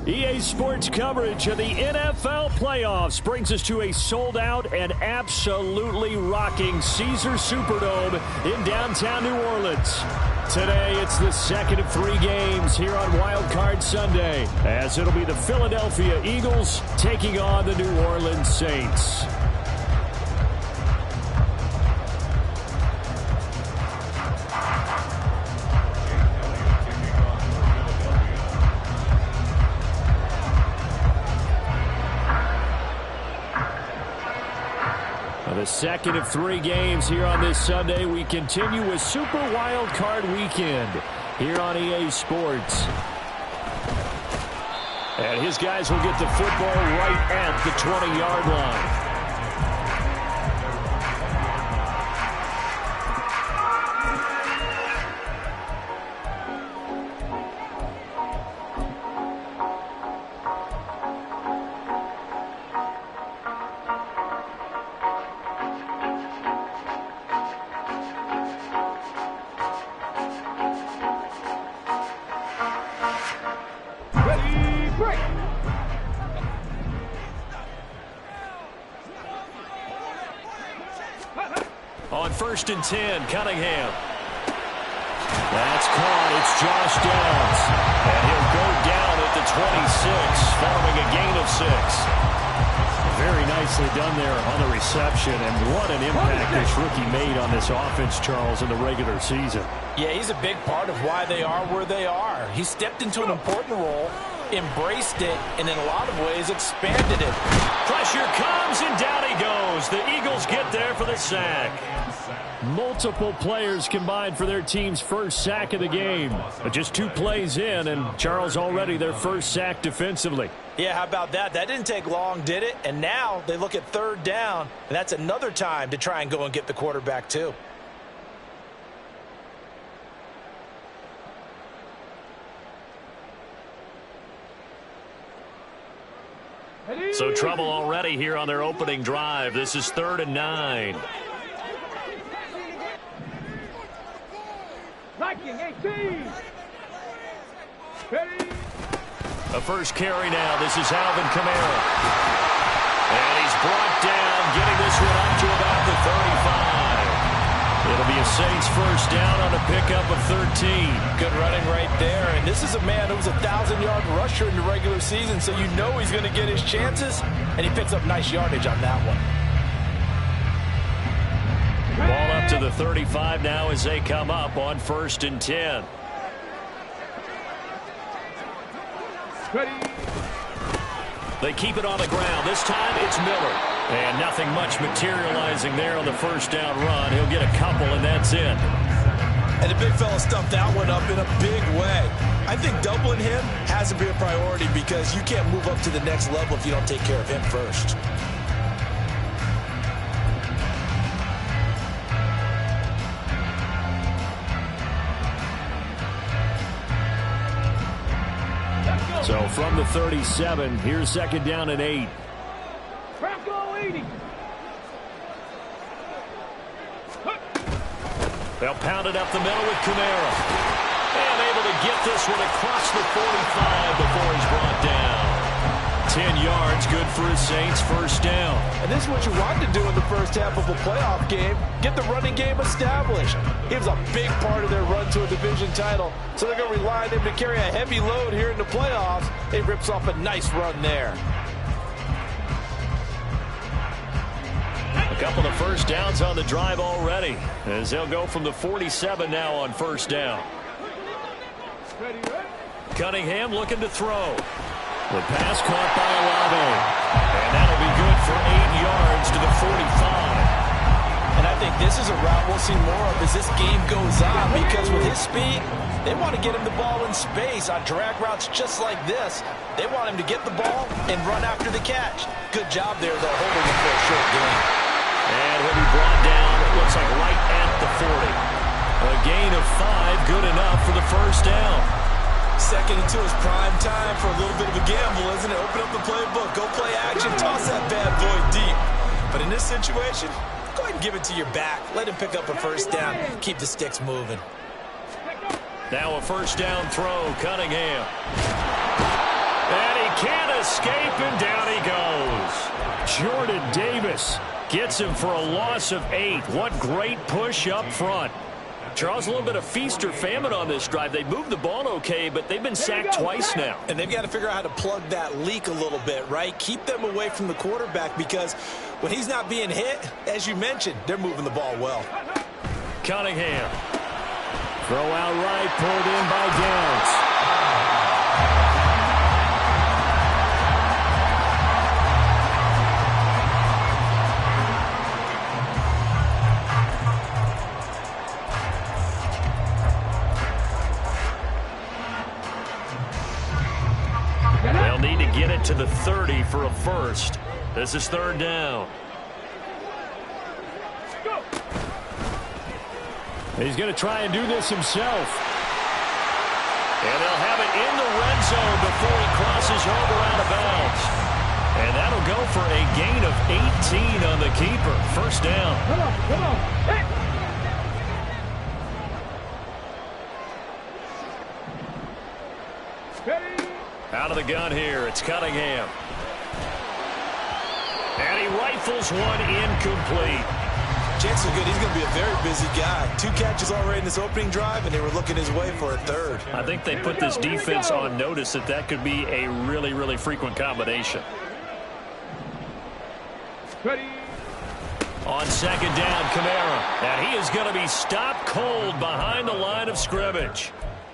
EA Sports coverage of the NFL playoffs brings us to a sold-out and absolutely rocking Caesars Superdome in downtown New Orleans. Today, it's the second of 3 games here on Wild Card Sunday, as it'll be the Philadelphia Eagles taking on the New Orleans Saints. The second of 3 games here on this Sunday. We continue with Super Wild Card Weekend here on EA Sports. And his guys will get the football right at the 20-yard line. On 1st and 10, Cunningham. That's caught. It's Josh Downs. And he'll go down at the 26 following a gain of 6. Very nicely done there on the reception. And what an impact this rookie made on this offense, Charles, in the regular season. Yeah, he's a big part of why they are where they are. He stepped into an important role, embraced it, and in a lot of ways expanded it. Pressure comes, and down he goes. The Eagles get there for the sack. Multiple players combined for their team's first sack of the game. But just 2 plays in, and Charles already their first sack defensively. Yeah, how about that? That didn't take long, did it? And now they look at 3rd down, and that's another time to try and go and get the quarterback too. So trouble already here on their opening drive. This is 3rd and 9. A first carry now. This is Alvin Kamara. And he's brought down, getting this one up to about the 35. It'll be a Saints first down on a pickup of 13. Good running right there. And this is a man who was a 1,000-yard rusher in the regular season, so you know he's going to get his chances, and he picks up nice yardage on that one. Ball up to the 35 now as they come up on 1st and 10. They keep it on the ground. This time it's Miller. And nothing much materializing there on the first down run. He'll get a couple, and that's it. And the big fella stumped that one up in a big way. I think doubling him has to be a priority because you can't move up to the next level if you don't take care of him first. So from the 37, here's 2nd down and 8. They'll pound it up the middle with Kamara. And able to get this one across the 45 before he's brought down. 10 yards, good for his Saints, first down. And this is what you want to do in the first half of a playoff game. Get the running game established. He was a big part of their run to a division title. So they're going to rely on him to carry a heavy load here in the playoffs. He rips off a nice run there. A couple of first downs on the drive already, as they'll go from the 47 now on first down. Cunningham looking to throw. The pass caught by Olave. And that'll be good for 8 yards to the 45. And I think this is a route we'll see more of as this game goes on, because with his speed, they want to get him the ball in space on drag routes just like this. They want him to get the ball and run after the catch. Good job there, though, holding him for a short gain. And he'll be brought down, it looks like right at the 40. A gain of 5, good enough for the first down. Second and 2 is prime time for a little bit of a gamble, isn't it? Open up the playbook, go play action, toss that bad boy deep. But in this situation, go ahead and give it to your back. Let him pick up a first down. Keep the sticks moving. Now a first down throw, Cunningham. And he can't escape, and down he goes. Jordan Davis gets him for a loss of 8. What great push up front. Charles, a little bit of feast or famine on this drive. They moved the ball okay, but they've been sacked twice now. And they've got to figure out how to plug that leak a little bit, right? Keep them away from the quarterback, because when he's not being hit, as you mentioned, they're moving the ball well. Cunningham. Throw out right, pulled in by Downs. They'll need to get it to the 30 for a first. This is third down. He's going to try and do this himself. And they'll have it in the red zone before he crosses over out of bounds. And that'll go for a gain of 18 on the keeper. First down. Come on. Hey. Out of the gun here, it's Cunningham. And he rifles one incomplete. Chances are good he's going to be a very busy guy. 2 catches already in this opening drive, and they were looking his way for a third. I think they put this defense on notice that could be a really, really frequent combination. Ready. On second down, Kamara. And he is going to be stopped cold behind the line of scrimmage.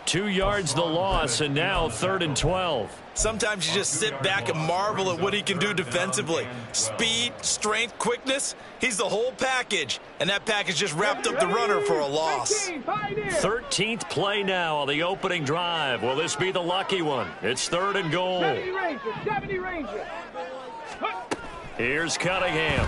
2 yards the loss, and now 3rd and 12. Sometimes you just sit back and marvel at what he can do defensively. Speed, strength, quickness, he's the whole package. And that package just wrapped up the runner for a loss. 13th play now on the opening drive. Will this be the lucky one? It's 3rd and goal. 70 Ranger. Here's Cunningham.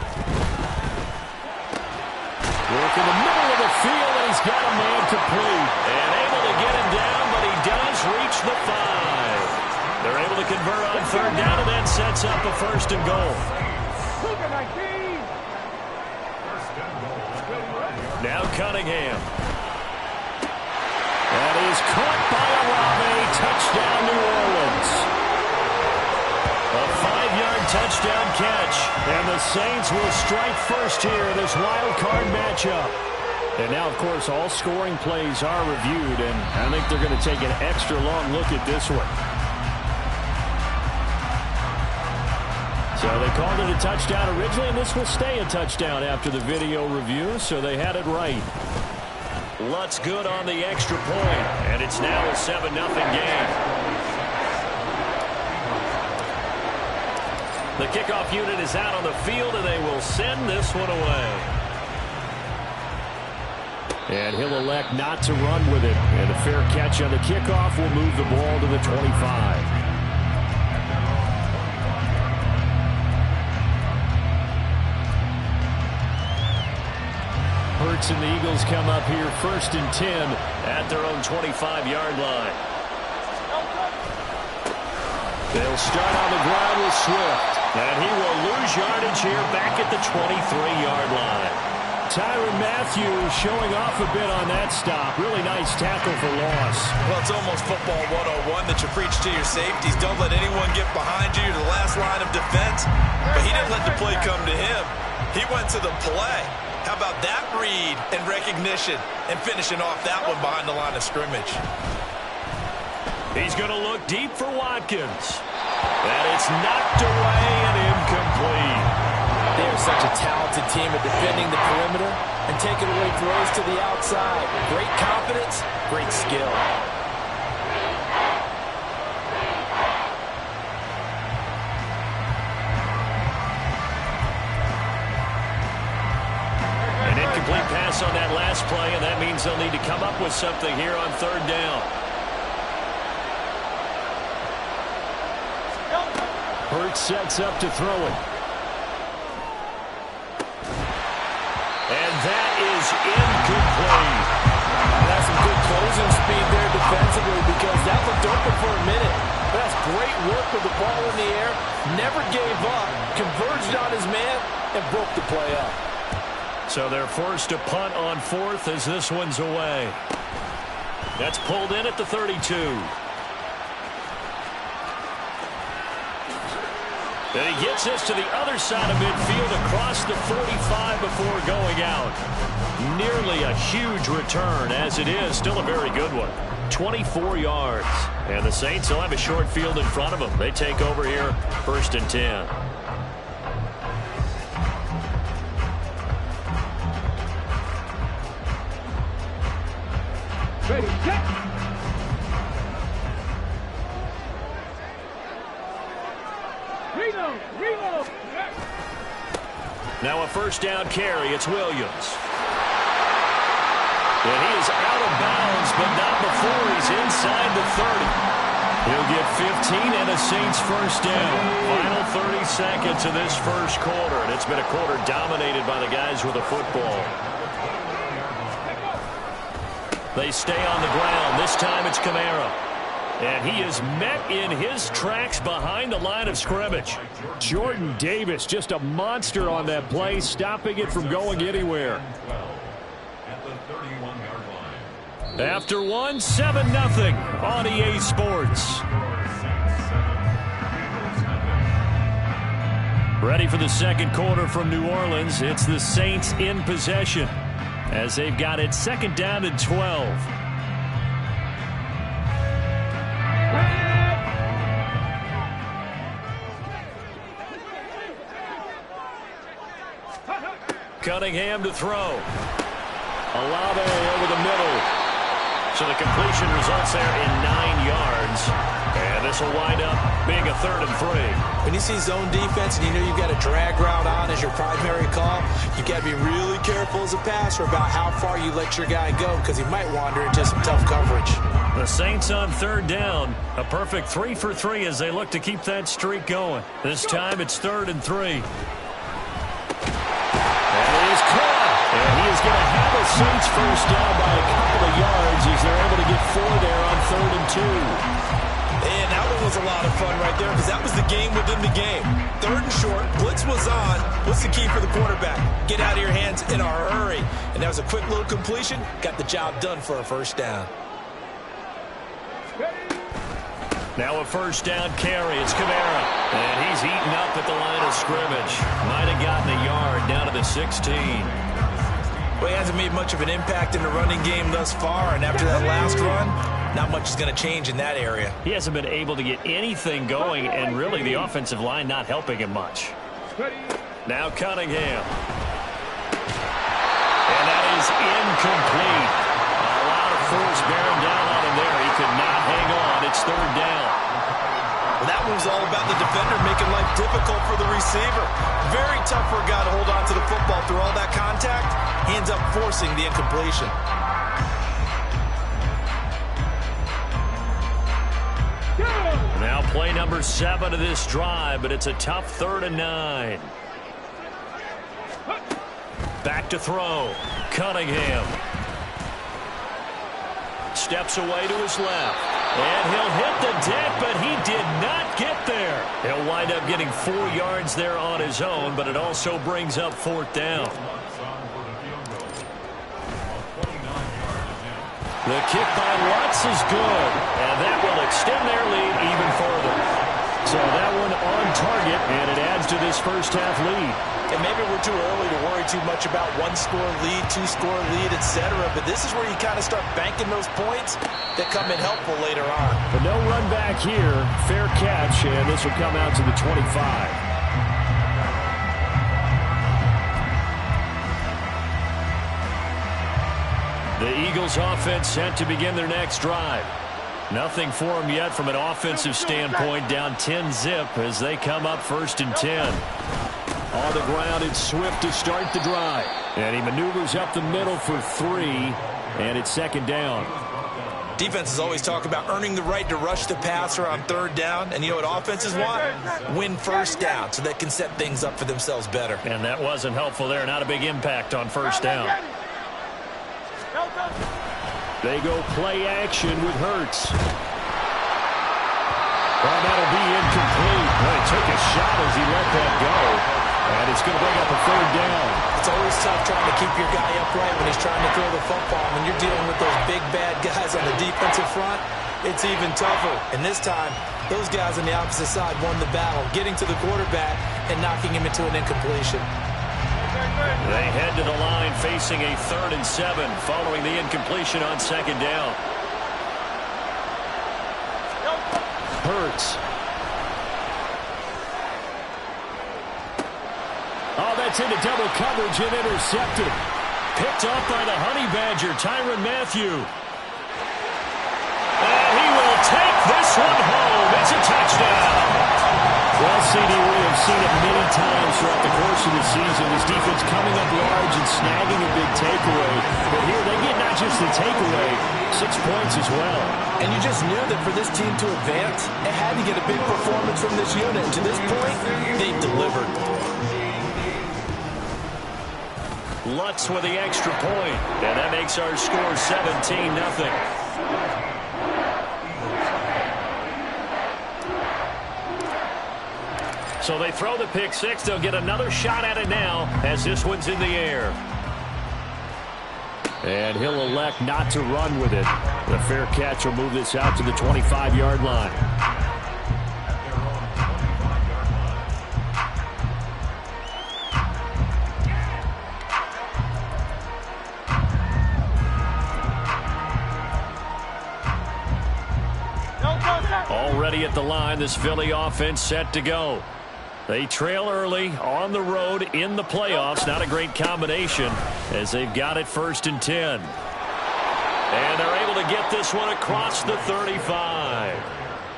Work in the middle of the field, and he's got a man complete. And able to get him down, but he does reach the 5. They're able to convert on third down, and that sets up a 1st and goal. Now Cunningham. That is caught by Olave. Touchdown, New Orleans. A 5-yard touchdown catch. And the Saints will strike first here in this wild card matchup. And now, of course, all scoring plays are reviewed, and I think they're going to take an extra long look at this one. So they called it a touchdown originally, and this will stay a touchdown after the video review, so they had it right. Lutz good on the extra point, and it's now a 7-0 game. The kickoff unit is out on the field, and they will send this one away. And he'll elect not to run with it. And a fair catch on the kickoff will move the ball to the 25. Hurts and the Eagles come up here 1st and 10 at their own 25-yard line. They'll start on the ground with Swift. And he will lose yardage here back at the 23-yard line. Tyrann Mathieu showing off a bit on that stop. Really nice tackle for loss. Well, it's almost football 101 that you preach to your safeties. Don't let anyone get behind you to the last line of defense. But he didn't let the play come to him. He went to the play. How about that read and recognition and finishing off that one behind the line of scrimmage? He's going to look deep for Watkins. And it's knocked away and incomplete. They are such a talented team at defending the perimeter and taking away throws to the outside. Great confidence, great skill. An incomplete pass on that last play, and that means they'll need to come up with something here on third down. Hurts sets up to throw it. And that is incomplete. That's some good closing speed there defensively, because that looked open for a minute. That's great work with the ball in the air. Never gave up, converged on his man, and broke the play up. So they're forced to punt on fourth as this one's away. That's pulled in at the 32. And he gets this to the other side of midfield across the 45 before going out. Nearly a huge return as it is. Still a very good one. 24 yards. And the Saints will have a short field in front of them. They take over here, 1st and 10. Ready, set. Reload. Now a 1st down carry. It's Williams. And he is out of bounds, but not before he's inside the 30. He'll get 15 and a Saints 1st down. Final 30 seconds of this 1st quarter, and it's been a quarter dominated by the guys with the football. They stay on the ground. This time it's Kamara. And he is met in his tracks behind the line of scrimmage. Jordan Davis, just a monster on that play, stopping it from going anywhere. After one, 7-0 on EA Sports. Ready for the 2nd quarter from New Orleans. It's the Saints in possession as they've got it 2nd down and 12. Cunningham to throw. Olave over the middle. So the completion results there in 9 yards. And this will wind up being a 3rd and 3. When you see zone defense and you know you've got a drag route on as your primary call, you've got to be really careful as a passer about how far you let your guy go because he might wander into some tough coverage. The Saints on 3rd down. A perfect 3 for 3 as they look to keep that streak going. This time it's 3rd and 3. And it is caught. And he is going to have a Saints 1st down by a couple of yards as they're able to get 4 there on 3rd and 2. And that one was a lot of fun right there because that was the game within the game. 3rd and short, blitz was on. What's the key for the quarterback? Get out of your hands in a hurry. And that was a quick little completion. Got the job done for a 1st down. Now a 1st down carry. It's Kamara. And he's eaten up at the line of scrimmage. Might have gotten a yard down to the 16. Well, he hasn't made much of an impact in the running game thus far. And after that last run, not much is going to change in that area. He hasn't been able to get anything going, and really the offensive line not helping him much. Now Cunningham. And that is incomplete. A lot of force bearing down on him there. He could not hang on. It's 3rd down. Well, that one was all about the defender making life difficult for the receiver. Very tough for a guy to hold on to the football through all that contact. He ends up forcing the incompletion. Now play number 7 of this drive, but it's a tough 3rd and 9. Back to throw. Cunningham. Steps away to his left. And he'll hit the deck, but he did not get there. He'll wind up getting 4 yards there on his own, but it also brings up 4th down. The kick by Lutz is good, and that will extend their lead even further. So that one on target, and it adds to this 1st half lead. And maybe we're too early to worry too much about 1-score lead, 2-score lead, etc. But this is where you kind of start banking those points that come in helpful later on. But no run back here. Fair catch, and this will come out to the 25. The Eagles offense set to begin their next drive. Nothing for them yet from an offensive standpoint, down 10-zip as they come up 1st and 10. On the ground, it's Swift to start the drive. And he maneuvers up the middle for 3, and it's 2nd down. Defenses always talk about earning the right to rush the passer on 3rd down. And you know what offenses want? Win 1st down so they can set things up for themselves better. And that wasn't helpful there. Not a big impact on 1st down. They go play action with Hurts. that'll be incomplete. Well, he took a shot as he let that go. And it's going to bring up a third down. It's always tough trying to keep your guy upright when he's trying to throw the football. When you're dealing with those big, bad guys on the defensive front, it's even tougher. And this time, those guys on the opposite side won the battle, getting to the quarterback and knocking him into an incompletion. They head to the line facing a 3rd and 7 following the incompletion on 2nd down. Hurts. Oh, that's into double coverage and intercepted. Picked off by the Honey Badger, Tyrann Mathieu. And he will take this one home. It's a touchdown. Well, CD, we have seen it many times throughout the course of the season. This defense coming up large and snagging a big takeaway. But here they get not just the takeaway, 6 points as well. And you just knew that for this team to advance, it had to get a big performance from this unit. To this point, they've delivered. Lutz with the extra point, and that makes our score 17-0. So they throw the pick six. They'll get another shot at it now as this one's in the air. And he'll elect not to run with it. The fair catch will move this out to the 25-yard line. Already at the line, this Philly offense set to go. They trail early on the road in the playoffs. Not a great combination as they've got it 1st and 10. And they're able to get this one across the 35.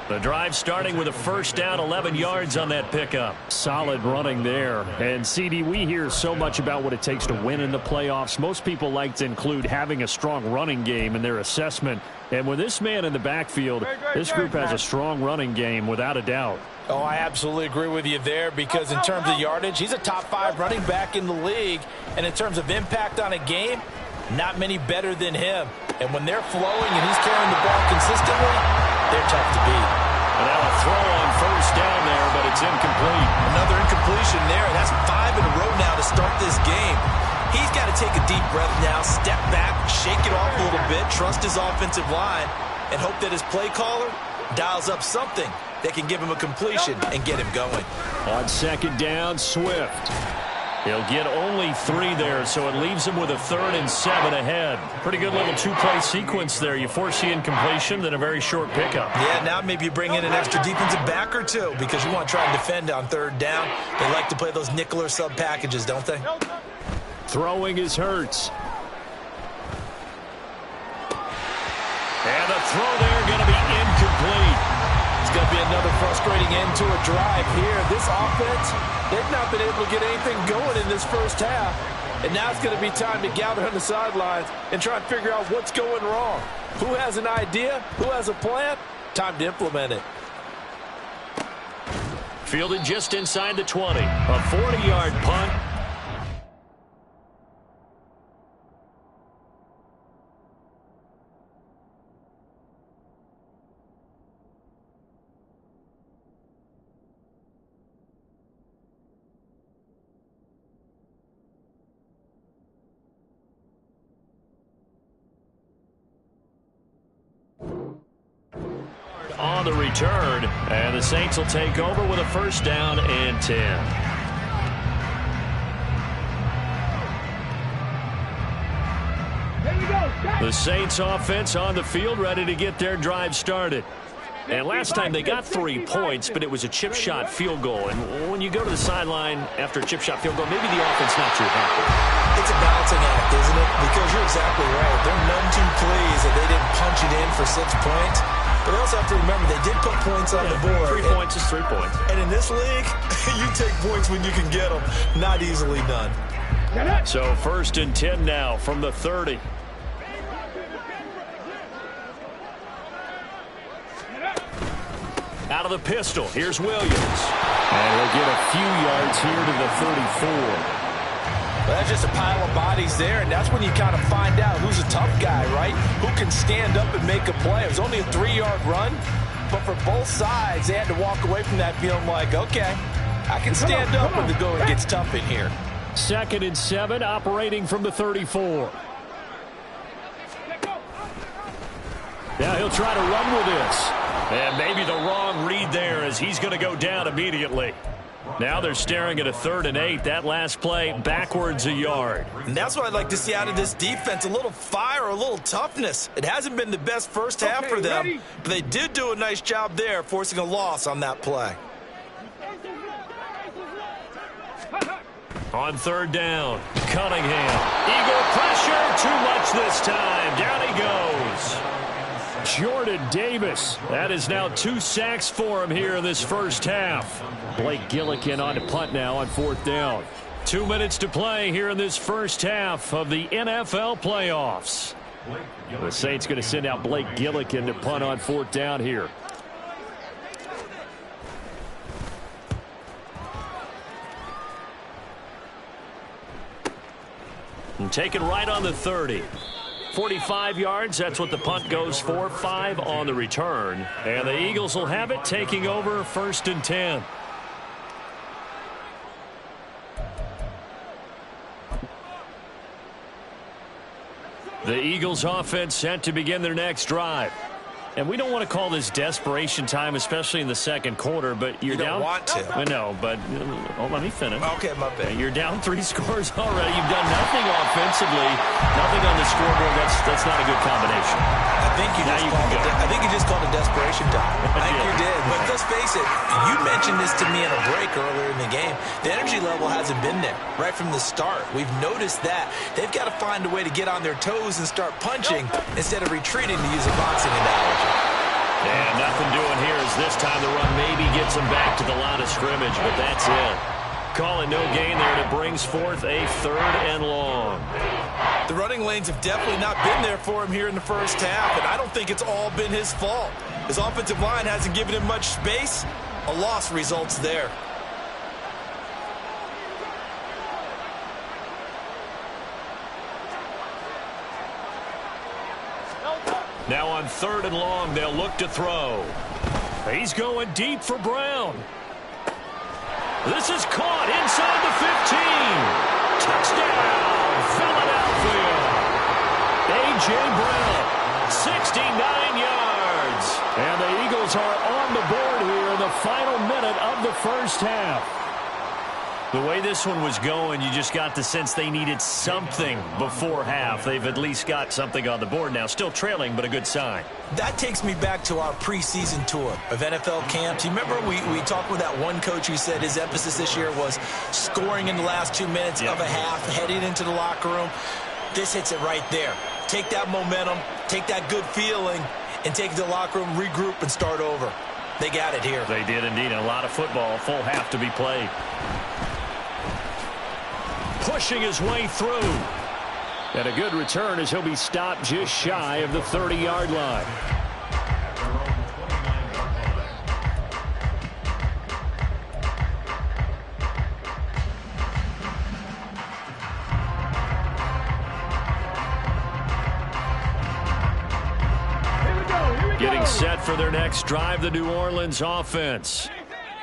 The drive starting with a 1st down, 11 yards on that pickup. Solid running there. And, CD, we hear so much about what it takes to win in the playoffs. Most people like to include having a strong running game in their assessment. And with this man in the backfield, this group has a strong running game without a doubt. Oh, I absolutely agree with you there because in terms of yardage, he's a top 5 running back in the league. And in terms of impact on a game, not many better than him. And when they're flowing and he's carrying the ball consistently, they're tough to beat. And now a throw on 1st down there, but it's incomplete. Another incompletion there. That's 5 in a row now to start this game. He's got to take a deep breath now, step back, shake it off a little bit, trust his offensive line, and hope that his play caller dials up something that can give him a completion and get him going. On 2nd down, Swift. He'll get only 3 there, so it leaves him with a 3rd and 7 ahead. Pretty good little 2-play sequence there. You force the incompletion, then a very short pickup. Yeah, now maybe you bring in an extra defensive back or two because you want to try and defend on 3rd down. They like to play those nickel or sub packages, don't they? Throwing is Hurts. And the throw there going to be incomplete. It's going to be another frustrating end to a drive here. This offense, they've not been able to get anything going in this 1st half. And now it's going to be time to gather on the sidelines and try and figure out what's going wrong. Who has an idea? Who has a plan? Time to implement it. Fielded just inside the 20. A 40-yard punt. On the return, and the Saints will take over with a 1st down and 10. The Saints offense on the field, ready to get their drive started. And last time they got 3 points, but it was a chip shot field goal. And when you go to the sideline after a chip shot field goal, maybe the offense not too happy. It's a balancing act, isn't it? Because you're exactly right. They're none too pleased that they didn't punch it in for 6 points. But they also have to remember they did put points on the board. 3 points is 3 points. And in this league, you take points when you can get them. Not easily done. So 1st and 10 now from the 30. Out of the pistol, here's Williams. And he'll get a few yards here to the 34. Well, that's just a pile of bodies there, and that's when you kind of find out who's a tough guy, right? Who can stand up and make a play. It was only a 3-yard run, But for both sides, they had to walk away from that feeling like, okay, I can stand up when the going gets tough in here. 2nd and 7, operating from the 34. Now he'll try to run with this. And maybe the wrong read there as he's going to go down immediately. Now they're staring at a 3rd and 8. That last play backwards a yard. And that's what I'd like to see out of this defense, a little fire, a little toughness. It hasn't been the best first half for them, but they did do a nice job there forcing a loss on that play. On 3rd down, Cunningham. Eagle pressure, too much this time. Down he goes. Jordan Davis. That is now 2 sacks for him here in this first half. Blake Gillikin on to punt now on 4th down. 2 minutes to play here in this first half of the NFL playoffs. The Saints going to send out Blake Gillikin to punt on 4th down here. And taken right on the 30. 45 yards, that's what the punt goes for. 5 on the return. And the Eagles will have it, taking over 1st and 10. The Eagles offense set to begin their next drive. And we don't want to call this desperation time, especially in the 2nd quarter, but you're down. You don't want to. I know, but let me finish. Okay, my bad. You're down 3 scores already. You've done nothing offensively, nothing on the scoreboard. That's not a good combination. I think you just called it desperation time. I think you did. But let's face it, you mentioned this to me in a break earlier in the game. The energy level hasn't been there right from the start. We've noticed that. They've got to find a way to get on their toes and start punching instead of retreating, to use a boxing analogy. And nothing doing here as this time the run maybe gets him back to the line of scrimmage, but that's it. Call it no gain there, and it brings forth a 3rd and long. The running lanes have definitely not been there for him here in the first half, and I don't think it's all been his fault. His offensive line hasn't given him much space. A loss results there. Now on 3rd and long, they'll look to throw. He's going deep for Brown. This is caught inside the 15. Touchdown, Philadelphia. A.J. Brown, 69 yards. And the Eagles are on the board here in the final minute of the first half. The way this one was going, you just got the sense they needed something before half. They've at least got something on the board now. Still trailing, but a good sign. That takes me back to our preseason tour of NFL camps. You remember we talked with that one coach who said his emphasis this year was scoring in the last 2 minutes of a half, heading into the locker room. This hits it right there. Take that momentum, take that good feeling, and take it to the locker room, regroup, and start over. They got it here. They did indeed. A lot of football, full half to be played. Pushing his way through. And a good return as he'll be stopped just shy of the 30-yard line. Getting set for their next drive, the New Orleans offense.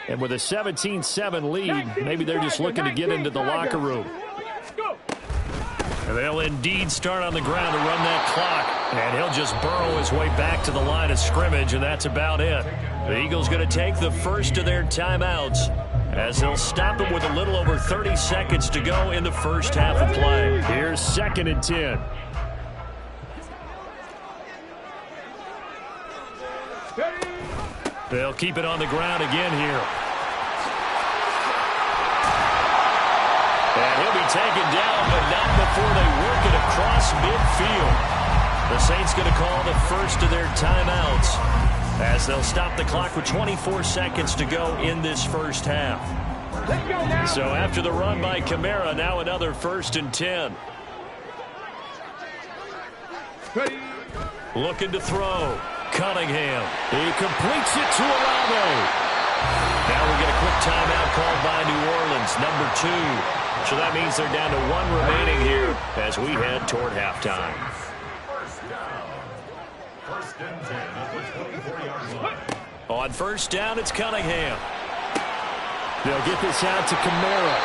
And with a 17-7 lead, maybe they're just looking to get into the locker room. And they'll indeed start on the ground to run that clock. And he'll just burrow his way back to the line of scrimmage, and that's about it. The Eagles going to take the first of their timeouts as they'll stop it with a little over 30 seconds to go in the first half of play. Here's 2nd and 10. They'll keep it on the ground again here. And he'll be taken down, but not before they work it across midfield. The Saints going to call the first of their timeouts as they'll stop the clock with 24 seconds to go in this first half. So after the run by Kamara, now another 1st and 10. Looking to throw. Cunningham. He completes it to Olave. Now we get a quick timeout called by New Orleans, number 2. So that means they're down to 1 remaining here as we head toward halftime. On first down, it's Cunningham. They'll get this out to Kamara.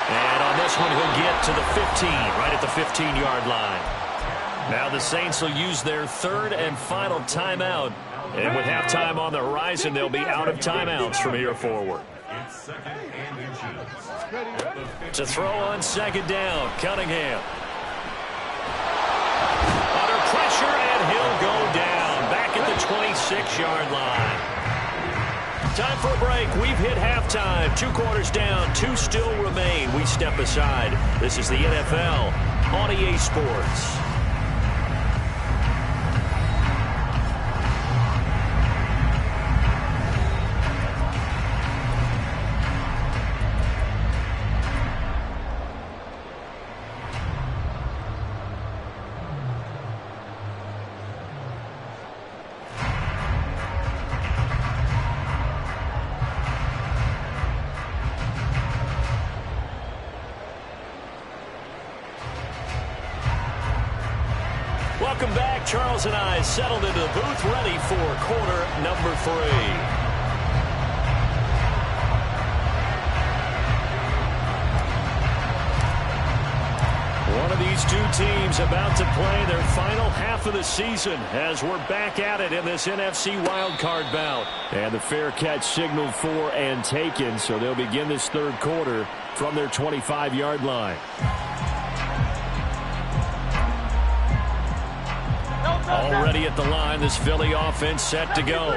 And on this one, he'll get to the 15, right at the 15-yard line. Now the Saints will use their third and final timeout. And with halftime on the horizon, they'll be out of timeouts from here forward. To throw on second down, Cunningham. Under pressure, and he'll go down. Back at the 26-yard line. Time for a break. We've hit halftime. 2 quarters down. 2 still remain. We step aside. This is the NFL on EA Sports. Welcome back. Charles and I settled into the booth, ready for quarter number 3. One of these two teams about to play their final half of the season as we're back at it in this NFC wildcard bout. And the fair catch signaled for and taken, so they'll begin this third quarter from their 25-yard line. Already at the line, this Philly offense set to go.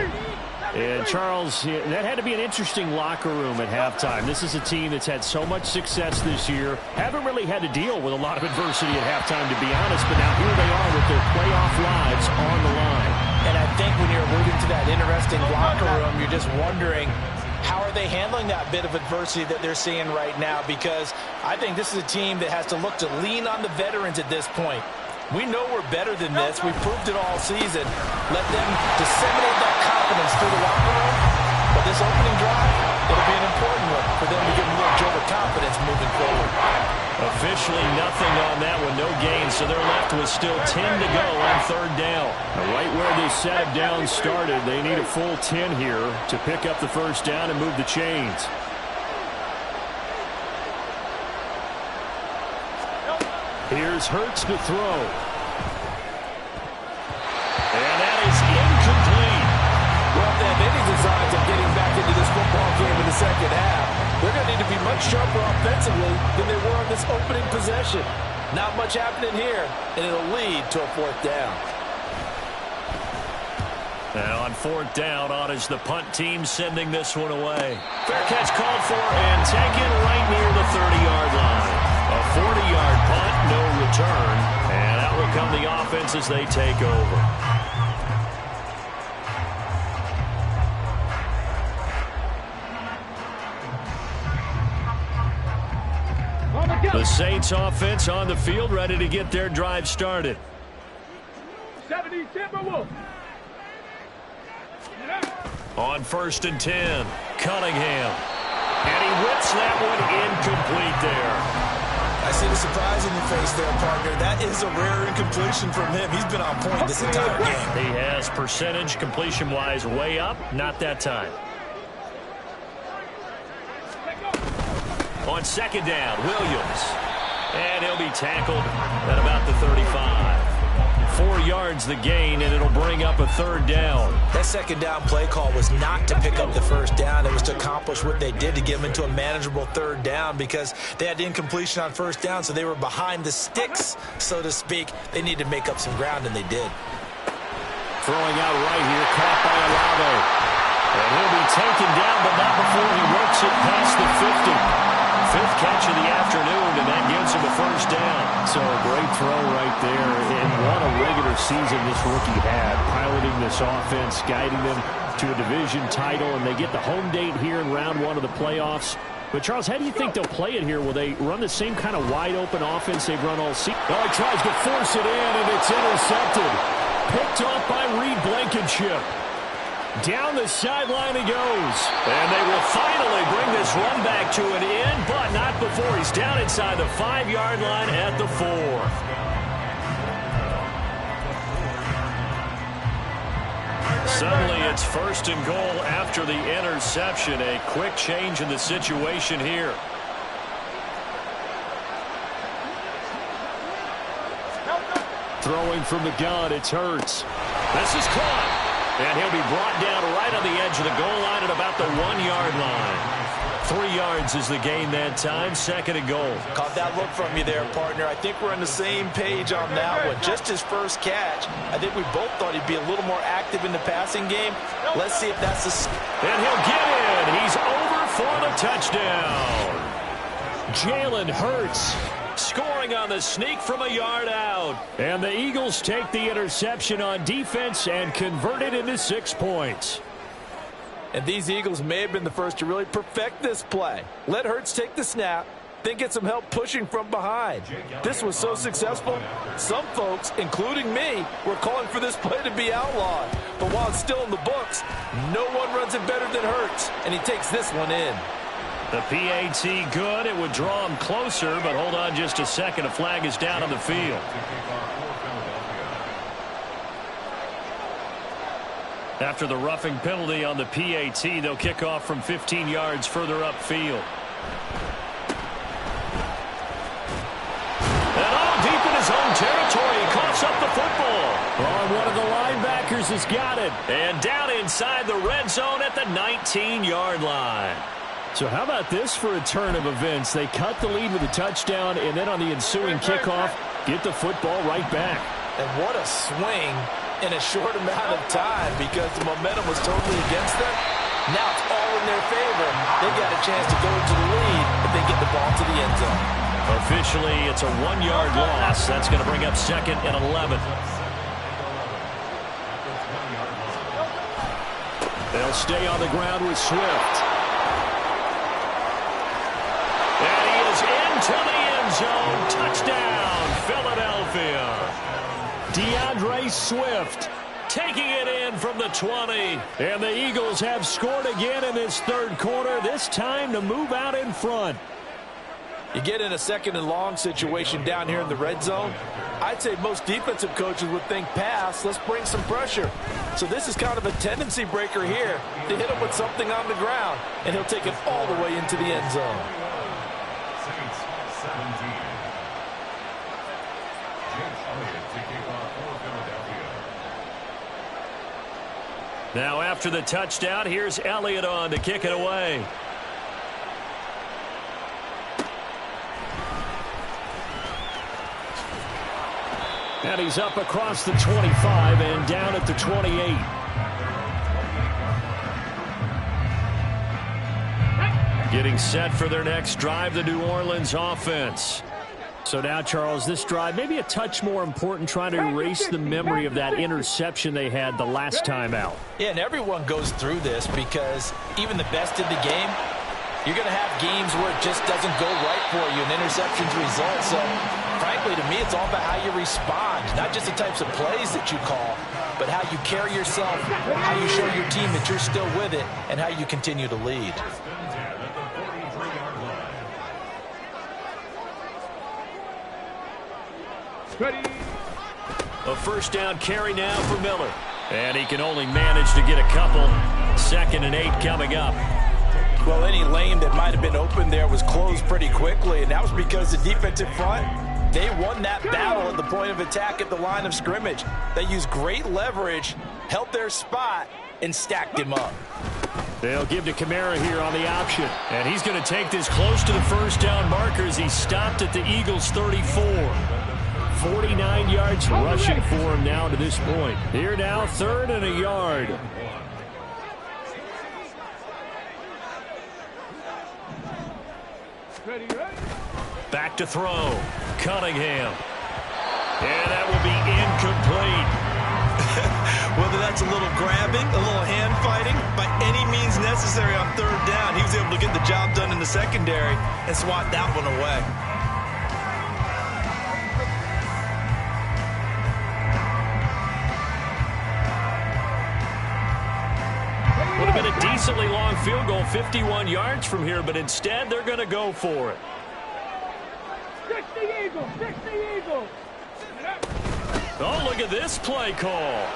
And Charles, that had to be an interesting locker room at halftime. This is a team that's had so much success this year. Haven't really had to deal with a lot of adversity at halftime, to be honest. But now here they are with their playoff lives on the line. And I think when you're alluding to that interesting locker room, you're just wondering, how are they handling that bit of adversity that they're seeing right now? Because I think this is a team that has to look to lean on the veterans at this point. We know we're better than this. We've proved it all season. Let them disseminate that confidence through the locker room. But this opening drive, it'll be an important one for them to get a little jolt of confidence moving forward. Officially nothing on that one, no gain. So they're left with still 10 to go on third down. Right where this set of downs started, they need a full 10 here to pick up the first down and move the chains. Here's Hurts to throw. And that is incomplete. Well, if they have any designs of getting back into this football game in the second half, they're going to need to be much sharper offensively than they were on this opening possession. Not much happening here, and it'll lead to a fourth down. Now on fourth down, on is the punt team sending this one away. Fair catch called for and taken right near the 30-yard line. A 40-yard punt, no return, and out will come the offense as they take over. The Saints offense on the field, ready to get their drive started. 70 Timberwolves. On first and 10, Cunningham. And he whips that one incomplete there. I see the surprise in your face there, partner. That is a rare incompletion from him. He's been on point this entire game. He has percentage completion-wise way up. Not that time. On second down, Williams. And he'll be tackled at about the 35. 4 yards the gain, and it'll bring up a third down. That second down play call was not to pick up the first down. It was to accomplish what they did to get them into a manageable third down because they had incompletion on first down, so they were behind the sticks, so to speak. They needed to make up some ground, and they did. Throwing out right here, caught by Olave. And he'll be taken down, but not before he works it past the 50. Fifth catch of the afternoon, and that gives him a first down. So a great throw right there. And what a regular season this rookie had, piloting this offense, guiding them to a division title, and they get the home date here in round 1 of the playoffs. But, Charles, how do you think they'll play it here? Will they run the same kind of wide-open offense they've run all season? Oh, he tries to force it in, and it's intercepted. Picked off by Reed Blankenship. Down the sideline he goes. And they will finally bring this run back to an end, but not before he's down inside the 5-yard line at the 4. Suddenly it's first and goal after the interception. A quick change in the situation here. Throwing from the gun, it's Hurts. This is caught. And he'll be brought down right on the edge of the goal line at about the 1-yard line. 3 yards is the gain that time. Second and goal. Caught that look from you there, partner. I think we're on the same page on that one. Just his first catch. I think we both thought he'd be a little more active in the passing game. Let's see if that's the... And he'll get in. He's over for the touchdown. Jalen Hurts scoring on the sneak from a yard out. And the Eagles take the interception on defense and convert it into 6 points. And these Eagles may have been the first to really perfect this play. Let Hurts take the snap, then get some help pushing from behind. This was so successful, some folks, including me, were calling for this play to be outlawed. But while it's still in the books, no one runs it better than Hurts, and he takes this one in. The PAT good. It would draw him closer, but hold on just a second. A flag is down on the field. After the roughing penalty on the PAT, they'll kick off from 15 yards further upfield. And all deep in his own territory, he coughs up the football. Oh, one of the linebackers has got it. And down inside the red zone at the 19-yard line. So how about this for a turn of events? They cut the lead with a touchdown, and then on the ensuing kickoff, get the football right back. And what a swing in a short amount of time, because the momentum was totally against them. Now it's all in their favor. They got a chance to go into the lead if they get the ball to the end zone. Officially, it's a 1-yard loss. That's going to bring up 2nd and 11. They'll stay on the ground with Swift. And he is into the end zone. Touchdown, Philadelphia. DeAndre Swift taking it in from the 20. And the Eagles have scored again in this third quarter, this time to move out in front. You get in a 2nd and long situation down here in the red zone. I'd say most defensive coaches would think pass, let's bring some pressure. So this is kind of a tendency breaker here to hit him with something on the ground, and he'll take it all the way into the end zone. Now after the touchdown, here's Elliott on to kick it away. And he's up across the 25 and down at the 28. Getting set for their next drive, the New Orleans offense. So now, Charles, this drive maybe a touch more important, trying to erase the memory of that interception they had the last time out. Yeah, and everyone goes through this because even the best in the game, you're going to have games where it just doesn't go right for you and interceptions result. So, frankly, to me, it's all about how you respond, not just the types of plays that you call, but how you carry yourself, how you show your team that you're still with it, and how you continue to lead. Ready. A first down carry now for Miller. And he can only manage to get a couple. 2nd and 8 coming up. Well, any lane that might have been open there was closed pretty quickly, and that was because the defensive front, they won that battle at the point of attack at the line of scrimmage. They used great leverage, held their spot, and stacked him up. They'll give to Kamara here on the option. And he's going to take this close to the first down markers. He stopped at the Eagles' 34. 49 yards rushing for him now to this point. Here now, 3rd and a yard. Ready. Back to throw. Cunningham. And that will be incomplete. Whether that's a little grabbing, a little hand fighting, by any means necessary on 3rd down, he was able to get the job done in the secondary and swat that one away. Would have been a decently long field goal, 51 yards from here, but instead they're going to go for it. 60 Eagles, 60 Eagles. Oh, look at this play call.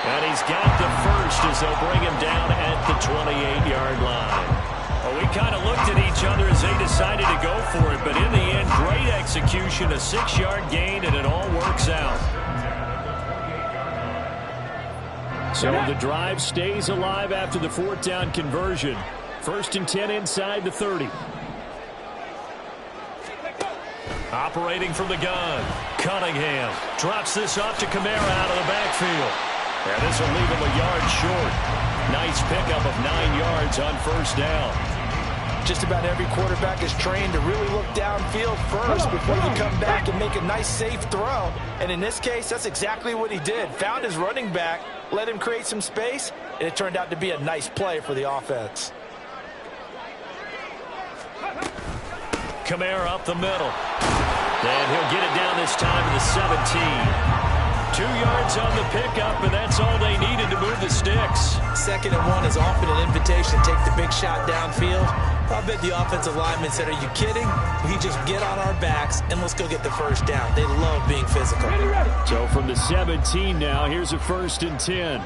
And he's got the first as they'll bring him down at the 28-yard line. Well, we kind of looked at each other as they decided to go for it, but in the end, great execution, a 6-yard gain, and it all works out. So the drive stays alive after the 4th down conversion. 1st and 10 inside the 30. Operating from the gun, Cunningham drops this off to Kamara out of the backfield. And this will leave him a yard short. Nice pickup of 9 yards on 1st down. Just about every quarterback is trained to really look downfield first before you come back and make a nice, safe throw. And in this case, that's exactly what he did. Found his running back, let him create some space, and it turned out to be a nice play for the offense. Kamara up the middle. And he'll get it down this time to the 17. 2 yards on the pickup, and that's all they needed to move the sticks. 2nd and 1 is often an invitation to take the big shot downfield. I bet the offensive lineman said, are you kidding? We just get on our backs and let's go get the 1st down. They love being physical. So from the 17 now, here's a 1st and 10.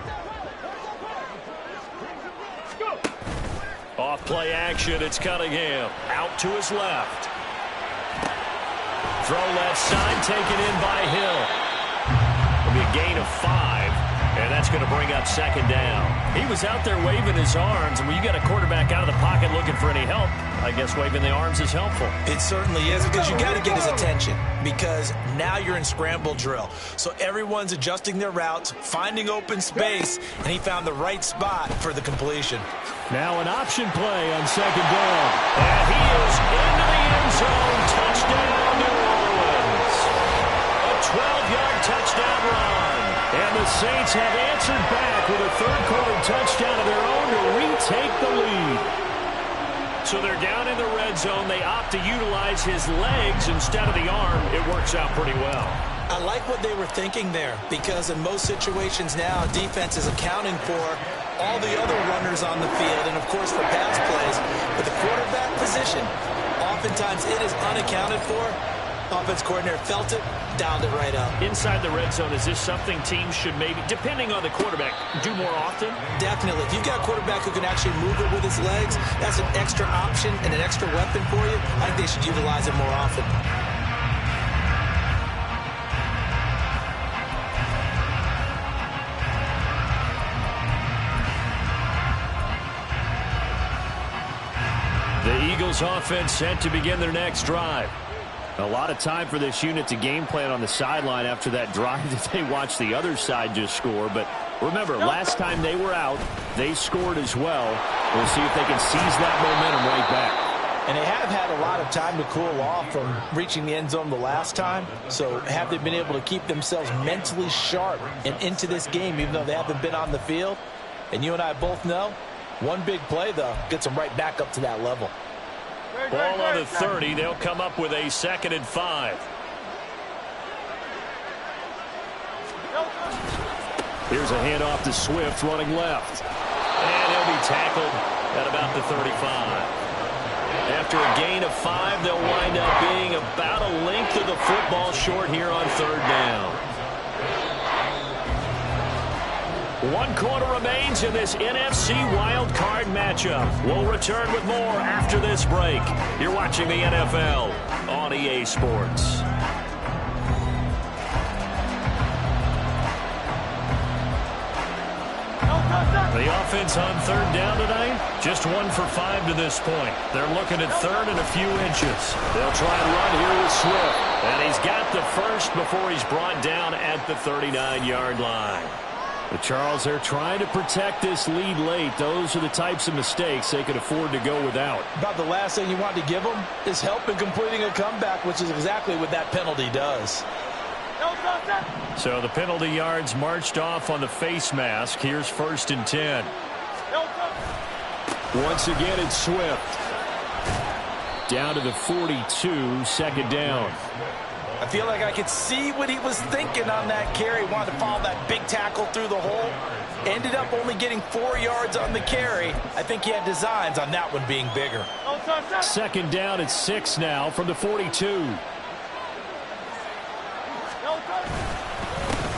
Off play action, it's Cunningham. Out to his left. Throw left side, taken in by Hill. It'll be a gain of 5, and that's going to bring up 2nd down. He was out there waving his arms, and when you got a quarterback out of the pocket looking for any help, I guess waving the arms is helpful. It certainly is, because you got to get his attention, because now you're in scramble drill. So everyone's adjusting their routes, finding open space, and he found the right spot for the completion. Now an option play on 2nd down. And he is into the end zone. Touchdown, New Orleans. A 12-yard touchdown run. And the Saints have answered back with a 3rd-quarter touchdown of their own to retake the lead. So they're down in the red zone. They opt to utilize his legs instead of the arm. It works out pretty well. I like what they were thinking there, because in most situations now, defense is accounting for all the other runners on the field and, of course, for pass plays. But the quarterback position, oftentimes it is unaccounted for. Offense coordinator felt it, dialed it right up. Inside the red zone, is this something teams should maybe, depending on the quarterback, do more often? Definitely. If you've got a quarterback who can actually move it with his legs, that's an extra option and an extra weapon for you. I think they should utilize it more often. The Eagles offense set to begin their next drive. A lot of time for this unit to game plan on the sideline after that drive that they watched the other side just score. But remember, last time they were out, they scored as well. We'll see if they can seize that momentum right back. And they have had a lot of time to cool off from reaching the end zone the last time. So have they been able to keep themselves mentally sharp and into this game, even though they haven't been on the field? And you and I both know, one big play, though, gets them right back up to that level. Ball on the 30. They'll come up with a 2nd and 5. Here's a handoff to Swift running left. And he'll be tackled at about the 35. After a gain of 5, they'll wind up being about a length of the football short here on 3rd down. 1 quarter remains in this NFC Wild Card matchup. We'll return with more after this break. You're watching the NFL on EA Sports. The offense on 3rd down tonight, just 1 for 5 to this point. They're looking at 3rd and a few inches. They'll try and run here with Swift. And he's got the first before he's brought down at the 39-yard line. But Charles, they're trying to protect this lead late. Those are the types of mistakes they could afford to go without. About the last thing you want to give them is help in completing a comeback, which is exactly what that penalty does. So the penalty yards marched off on the face mask. Here's 1st and 10. Once again, it's Swift. Down to the 42, 2nd down. I feel like I could see what he was thinking on that carry. Wanted to follow that big tackle through the hole. Ended up only getting 4 yards on the carry. I think he had designs on that one being bigger. 2nd down at 6 now from the 42.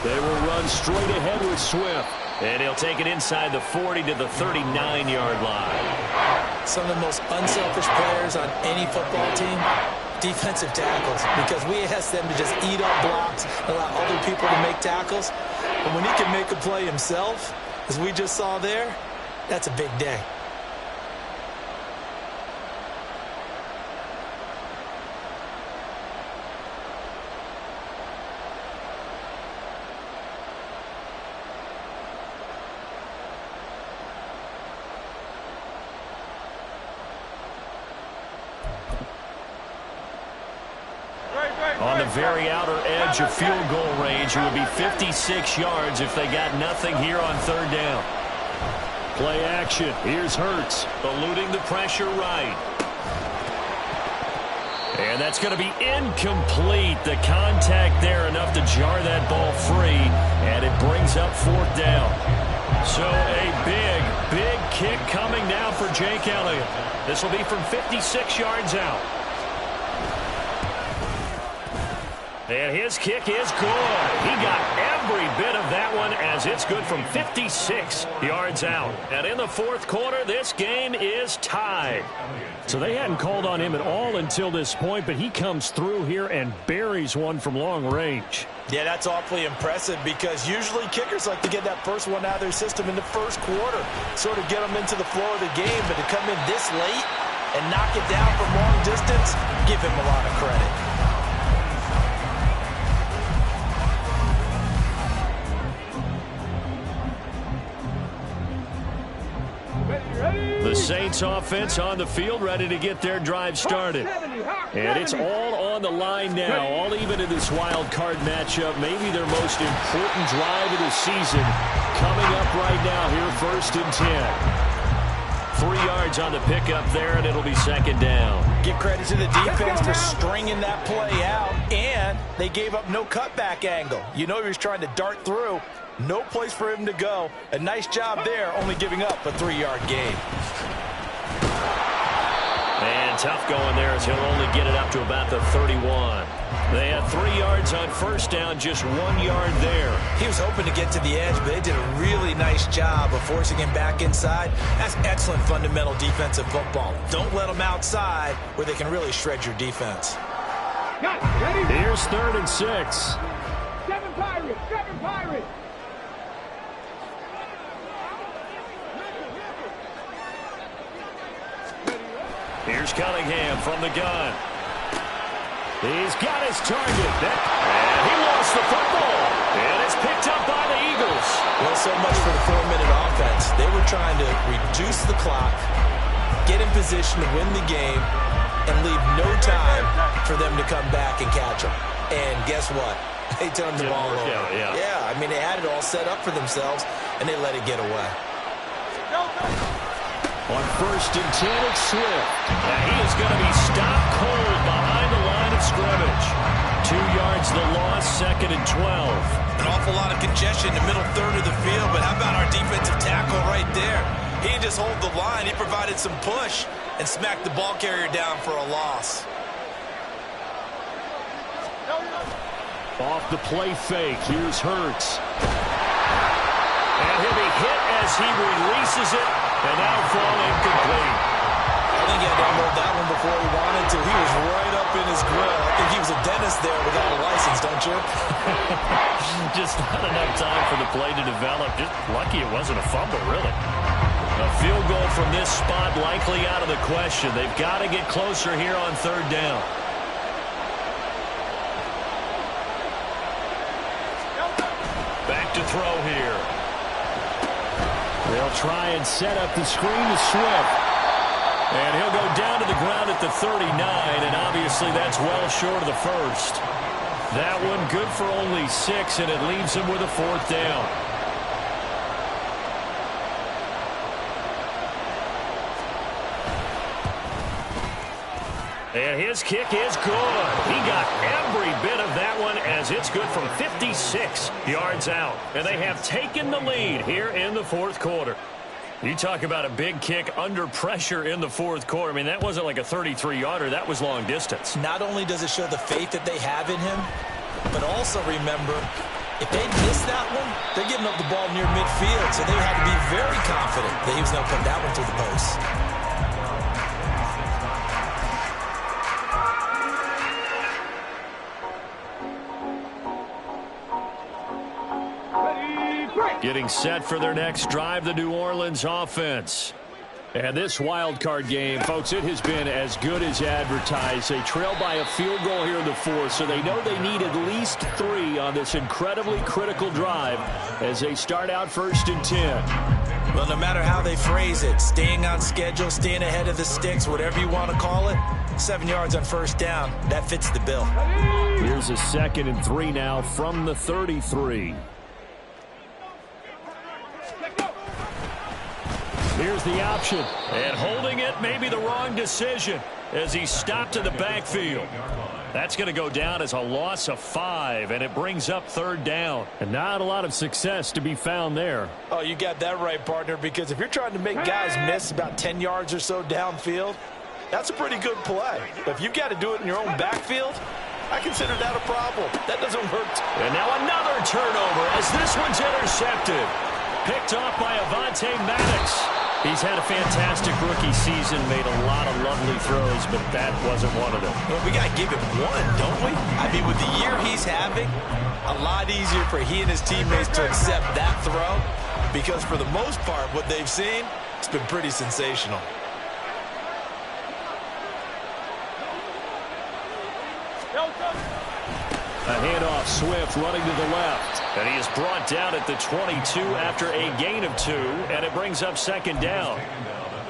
They will run straight ahead with Swift. And he'll take it inside the 40 to the 39-yard line. Some of the most unselfish players on any football team, defensive tackles, because we ask them to just eat up blocks, allow other people to make tackles. But when he can make a play himself, as we just saw there, that's a big day. On the very outer edge of field goal range, it would be 56 yards if they got nothing here on third down. Play action. Here's Hurts, eluding the pressure right. And that's going to be incomplete. The contact there enough to jar that ball free, and it brings up fourth down. So a big kick coming now for Jake Elliott. This will be from 56 yards out. And his kick is good. He got every bit of that one as it's good from 56 yards out. And in the fourth quarter, this game is tied. So they hadn't called on him at all until this point, but he comes through here and buries one from long range. Yeah, that's awfully impressive because usually kickers like to get that first one out of their system in the first quarter, sort of get them into the flow of the game, but to come in this late and knock it down from long distance, give him a lot of credit. The Saints offense on the field, ready to get their drive started. And it's all on the line now, all even in this wild card matchup. Maybe their most important drive of the season coming up right now here, first and 10. 3 yards on the pickup there, and it'll be second down. Give credit to the defense for stringing that play out, and they gave up no cutback angle. You know he was trying to dart through. No place for him to go. A nice job there, only giving up a 3-yard gain. And tough going there as he'll only get it up to about the 31. They had 3 yards on first down, just 1 yard there. He was hoping to get to the edge, but they did a really nice job of forcing him back inside. That's excellent fundamental defensive football. Don't let them outside where they can really shred your defense. Here's 3rd and 6. 7 Pirates, 7 Pirates. Here's Cunningham from the gun. He's got his target. And he lost the football. And it's picked up by the Eagles. Well, so much for the 4-minute offense. They were trying to reduce the clock, get in position to win the game, and leave no time for them to come back and catch them. And guess what? They turned the ball over. Yeah, I mean, they had it all set up for themselves, and they let it get away. On first and 10, it's Swift. And he is going to be stopped cold behind the line of scrimmage. 2 yards the loss, 2nd and 12. An awful lot of congestion in the middle third of the field, but how about our defensive tackle right there? He didn't just hold the line, he provided some push and smacked the ball carrier down for a loss. Off the play fake, here's Hurts. And he'll be hit as he releases it, and that'll fall incomplete. I think he had to unload that one before he wanted to. He was right up in his grill. I think he was a dentist there without a license, don't you? Just not enough time for the play to develop. Just lucky it wasn't a fumble, really. A field goal from this spot likely out of the question. They've got to get closer here on third down. Back to throw here. They'll try and set up the screen to Swift. And he'll go down to the ground at the 39, and obviously that's well short of the first. That one good for only 6, and it leaves him with a 4th down. And his kick is good. He got every bit of that one as it's good from 56 yards out. And they have taken the lead here in the fourth quarter. You talk about a big kick under pressure in the fourth quarter. I mean, that wasn't like a 33-yarder. That was long distance. Not only does it show the faith that they have in him, but also remember, If they miss that one, they're giving up the ball near midfield, so they had to be very confident that he was going to put that one through the post. Getting set for their next drive, the New Orleans offense. And this wild card game, folks, it has been as good as advertised. They trail by a field goal here in the fourth, so they know they need at least 3 on this incredibly critical drive as they start out 1st and 10. Well, no matter how they phrase it, staying on schedule, staying ahead of the sticks, whatever you want to call it, 7 yards on 1st down, that fits the bill. Here's a 2nd and 3 now from the 33. Here's the option. And holding it may be the wrong decision as he stopped in the backfield. That's going to go down as a loss of 5, and it brings up 3rd down. And not a lot of success to be found there. Oh, you got that right, partner, because if you're trying to make guys miss about 10 yards or so downfield, that's a pretty good play. But if you've got to do it in your own backfield, I consider that a problem. That doesn't work. And now another turnover as this one's intercepted. Picked off by Avonte Maddox. He's had a fantastic rookie season, made a lot of lovely throws, but that wasn't one of them. Well, we got to give him one, don't we? I mean, with the year he's having, a lot easier for he and his teammates to accept that throw because for the most part, what they've seen, it's been pretty sensational. A handoff, Swift running to the left. And he is brought down at the 22 after a gain of 2, and it brings up 2nd down.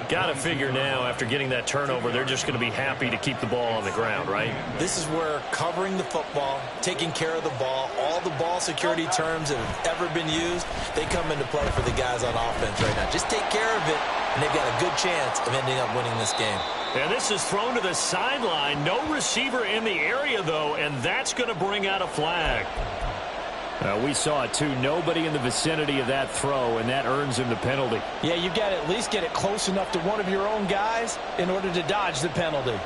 Got to figure now, after getting that turnover, they're just going to be happy to keep the ball on the ground, right? This is where covering the football, taking care of the ball, all the ball security terms that have ever been used, they come into play for the guys on offense right now. Just take care of it, and they've got a good chance of ending up winning this game. And this is thrown to the sideline. No receiver in the area, though, and that's going to bring out a flag. We saw it, too. Nobody in the vicinity of that throw, and that earns him the penalty. Yeah, you've got to at least get it close enough to one of your own guys in order to dodge the penalty.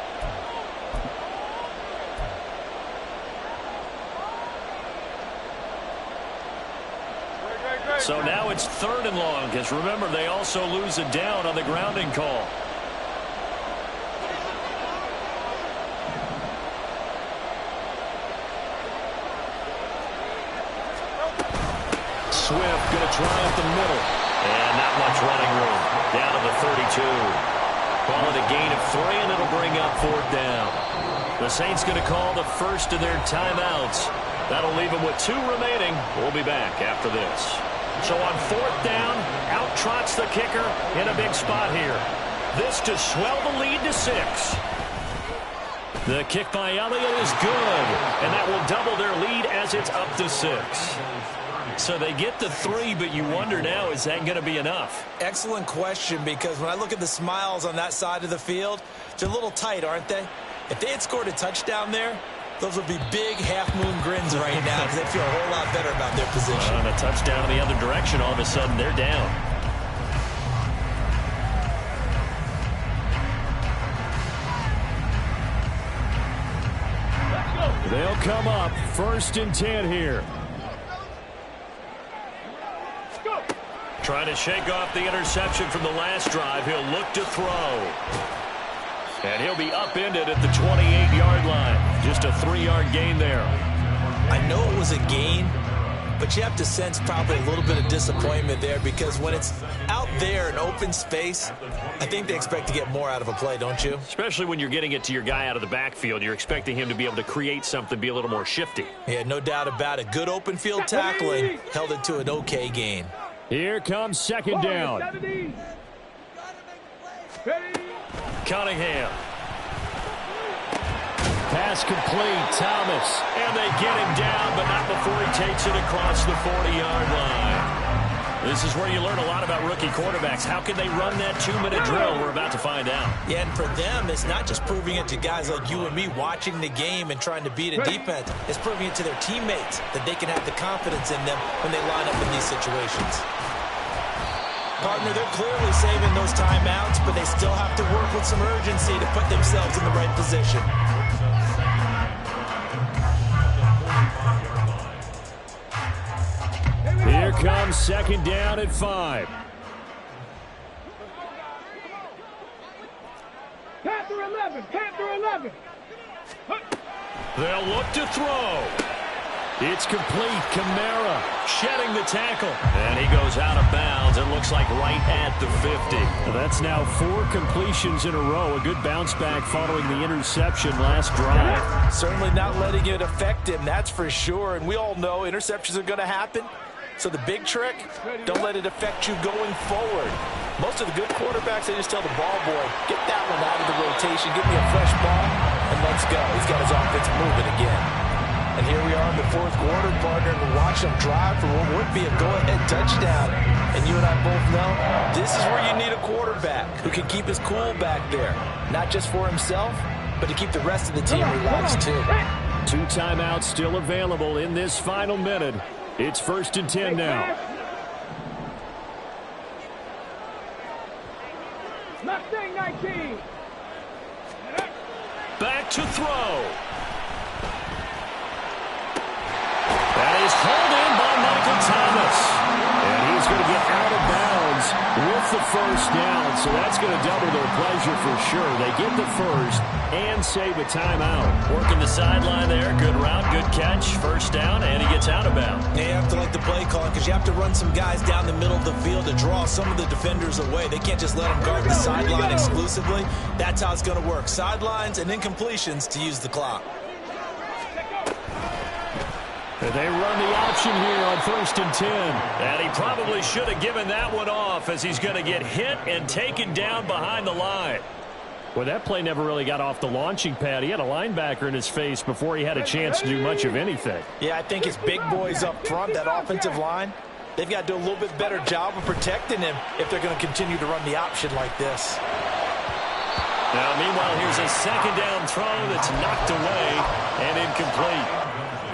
So now it's 3rd and long, because remember, they also lose a down on the grounding call. Swift going to try up the middle. And not much running room. Down to the 32. Call it a gain of 3, and it'll bring up 4th down. The Saints going to call the first of their timeouts. That'll leave them with 2 remaining. We'll be back after this. So on 4th down, out trots the kicker in a big spot here. This to swell the lead to 6. The kick by Elliott is good, and that will double their lead as it's up to 6. So they get the 3, but you wonder now, is that going to be enough? Excellent question, because when I look at the smiles on that side of the field, they're a little tight, aren't they? If they had scored a touchdown there, those would be big half-moon grins right now because they feel a whole lot better about their position. On a touchdown in the other direction, all of a sudden they're down. They'll come up 1st and 10 here. Trying to shake off the interception from the last drive. He'll look to throw. And he'll be upended at the 28-yard line. Just a 3-yard gain there. I know it was a gain, but you have to sense probably a little bit of disappointment there because when it's out there in open space, I think they expect to get more out of a play, don't you? Especially when you're getting it to your guy out of the backfield. You're expecting him to be able to create something, be a little more shifty. Yeah, no doubt about it. Good open field tackling held it to an okay gain. Here comes 2nd down. Cunningham. Pass complete. Thomas. And they get him down, but not before he takes it across the 40-yard line. This is where you learn a lot about rookie quarterbacks. How can they run that 2-minute drill? We're about to find out. Yeah, and for them, it's not just proving it to guys like you and me watching the game and trying to beat a defense. It's proving it to their teammates that they can have the confidence in them when they line up in these situations. Partner, they're clearly saving those timeouts, but they still have to work with some urgency to put themselves in the right position. comes second down at 5. Panther 11, Panther 11. They'll look to throw. It's complete. Kamara shedding the tackle. And he goes out of bounds. It looks like right at the 50. That's now 4 completions in a row. A good bounce back following the interception last drive. Certainly not letting it affect him, that's for sure. And we all know interceptions are going to happen. So the big trick, don't let it affect you going forward. Most of the good quarterbacks, they just tell the ball boy, get that one out of the rotation, give me a fresh ball, and let's go. He's got his offense moving again. And here we are in the 4th quarter, partner, and we're watching them drive for what would be a go-ahead touchdown. And you and I both know this is where you need a quarterback who can keep his cool back there. Not just for himself, but to keep the rest of the team relaxed too. 2 timeouts still available in this final minute. It's 1st and 10 now. Mustang 19. Back to throw. That is hauled in by Michael Thomas. And he's going to get out of bounds with the first down. So that's going to double their pleasure for sure. They get the first and save a timeout. Working the sideline there. Good route, good catch. First down, and he gets out of bounds. Yeah, you have to like the play call because you have to run some guys down the middle of the field to draw some of the defenders away. They can't just let them guard the sideline exclusively. That's how it's going to work. Sidelines and incompletions to use the clock. They run the option here on 1st and 10. And he probably should have given that one off as he's going to get hit and taken down behind the line. Well, that play never really got off the launching pad. He had a linebacker in his face before he had a chance to do much of anything. Yeah, I think his big boys up front, that offensive line, they've got to do a little bit better job of protecting him if they're going to continue to run the option like this. Now, meanwhile, here's a second down throw that's knocked away and incomplete.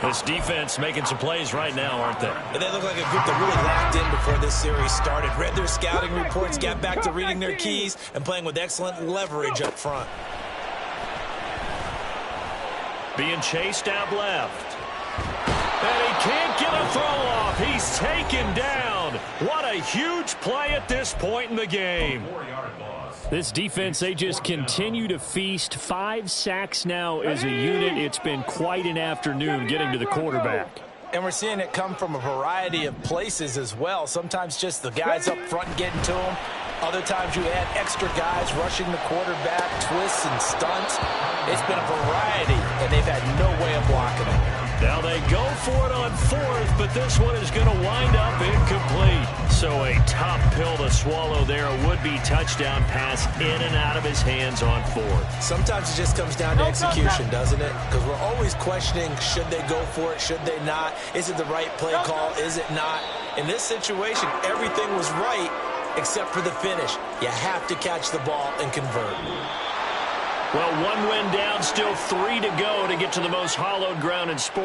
This defense making some plays right now, aren't they? And they look like a group that really locked in before this series started. Read their scouting reports, got back to reading their keys, and playing with excellent leverage up front. Being chased out left. And he can't get a throw off. He's taken down. What a huge play at this point in the game. This defense, they just continue to feast. 5 sacks now as a unit. It's been quite an afternoon getting to the quarterback. And we're seeing it come from a variety of places as well. Sometimes just the guys up front getting to him. Other times you add extra guys rushing the quarterback, twists and stunts. It's been a variety, and they've had no way of blocking it. Now they go for it on 4th, but this one is going to wind up incomplete. So a tough pill to swallow there. A would-be touchdown pass in and out of his hands on 4th. Sometimes it just comes down to execution, doesn't it? Because we're always questioning, should they go for it, should they not? Is it the right play call, is it not? In this situation, everything was right except for the finish. You have to catch the ball and convert. Well, 1 win down, still 3 to go to get to the most hallowed ground in sports.